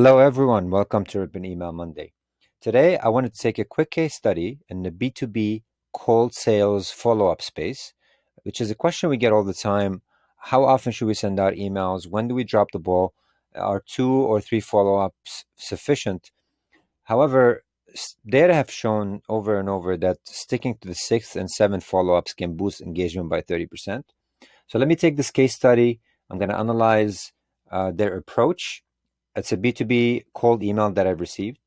Hello, everyone. Welcome to Urban Email Monday. Today, I wanted to take a quick case study in the B2B cold sales follow-up space, which is a question we get all the time. How often should we send out emails? When do we drop the ball? Are 2 or 3 follow-ups sufficient? However, data have shown over and over that sticking to the 6th and 7th follow-ups can boost engagement by 30%. So let me take this case study. I'm going to analyze their approach. It's a B2B cold email that I've received.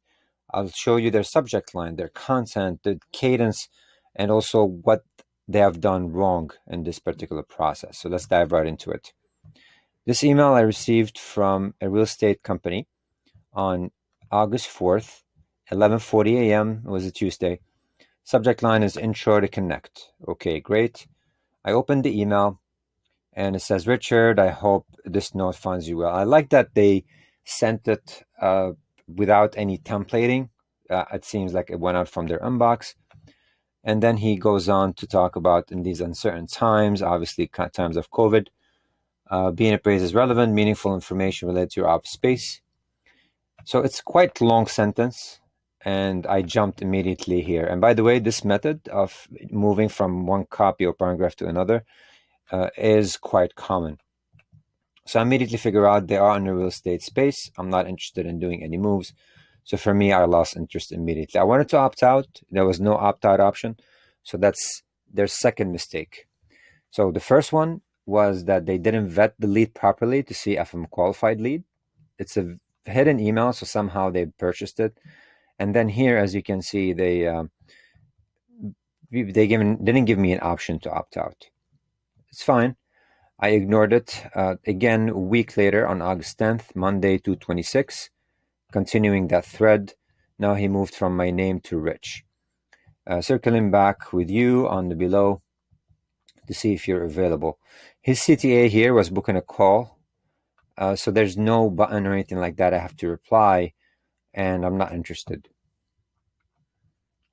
I'll show you their subject line, their content, the cadence, and also what they have done wrong in this particular process. So let's dive right into it. This email I received from a real estate company on August 4th, 11:40 a.m. It was a Tuesday. Subject line is intro to connect. Okay, great. I opened the email and it says, Richard, I hope this note finds you well. I like that they sent it without any templating. It seems like it went out from their inbox. And then he goes on to talk about in these uncertain times, obviously times of COVID, being appraised as relevant, meaningful information related to your office space. So it's quite a long sentence, and I jumped immediately here. And by the way, this method of moving from one copy or paragraph to another is quite common. So I immediately figure out they are in the real estate space. I'm not interested in doing any moves. So for me, I lost interest immediately. I wanted to opt out. There was no opt-out option. So that's their second mistake. So the first one was that they didn't vet the lead properly to see if I'm a qualified lead. It's a hidden email, so somehow they purchased it. And then here, as you can see, they didn't give me an option to opt out. It's fine. I ignored it. Again, a week later on August 10th, Monday 2/26, continuing that thread. Now he moved from my name to Rich. Circling back with you on the below to see if you're available. His CTA here was booking a call. So there's no button or anything like that. I have to reply, and I'm not interested.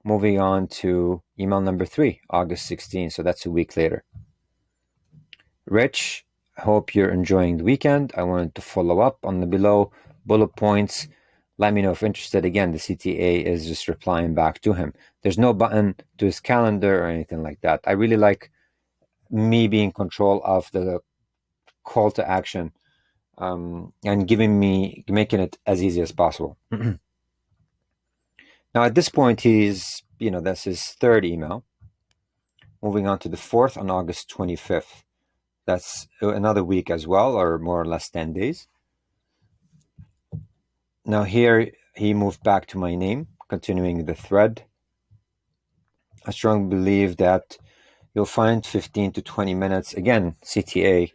Moving on to email number 3, August 16th. So that's a week later. Rich, hope you're enjoying the weekend. I wanted to follow up on the below bullet points. Let me know if interested. Again, the CTA is just replying back to him. There's no button to his calendar or anything like that. I really like me being in control of the call to action and making it as easy as possible. Now, at this point, that's his third email. Moving on to the 4th on August 25th. That's another week as well, or more or less 10 days. Now here he moved back to my name, continuing the thread. I strongly believe that you'll find 15 to 20 minutes. Again, CTA,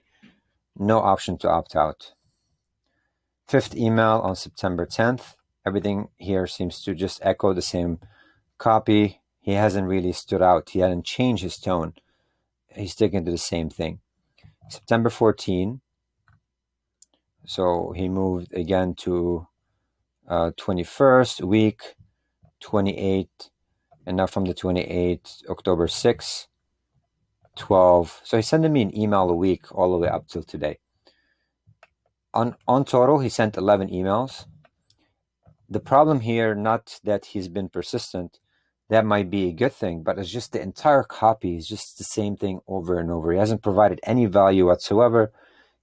no option to opt out. 5th email on September 10th. Everything here seems to just echo the same copy. He hasn't really stood out. He hadn't changed his tone. He's sticking to the same thing. September 14. So he moved again to 21st week, 28th, and now from the 28th, October 6th, 12. So he's sending me an email a week all the way up till today. On total, he sent 11 emails. The problem here, not that he's been persistent, that might be a good thing, but it's just the entire copy is just the same thing over and over. He hasn't provided any value whatsoever.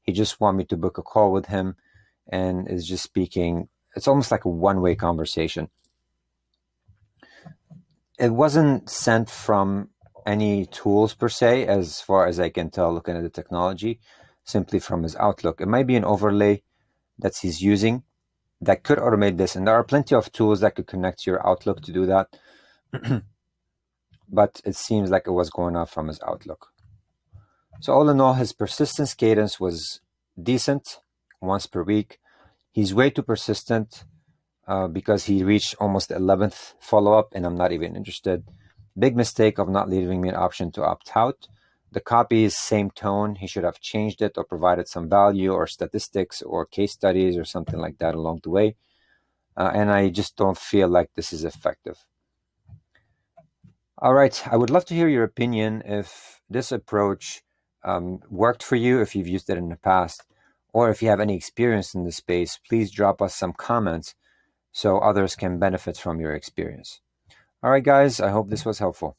He just wants me to book a call with him and is just speaking. It's almost like a one-way conversation. It wasn't sent from any tools per se, as far as I can tell, looking at the technology, simply from his Outlook. It might be an overlay that he's using that could automate this. And there are plenty of tools that could connect to your Outlook to do that. But it seems like it was going off from his Outlook. So all in all, his persistence cadence was decent, once per week. He's way too persistent because he reached almost the 11th follow-up and I'm not even interested. Big mistake of not leaving me an option to opt out. The copy is same tone. He should have changed it or provided some value or statistics or case studies or something like that along the way. And I just don't feel like this is effective. All right, I would love to hear your opinion if this approach worked for you, if you've used it in the past, Or if you have any experience in this space, please drop us some comments so others can benefit from your experience. All right, guys, I hope this was helpful.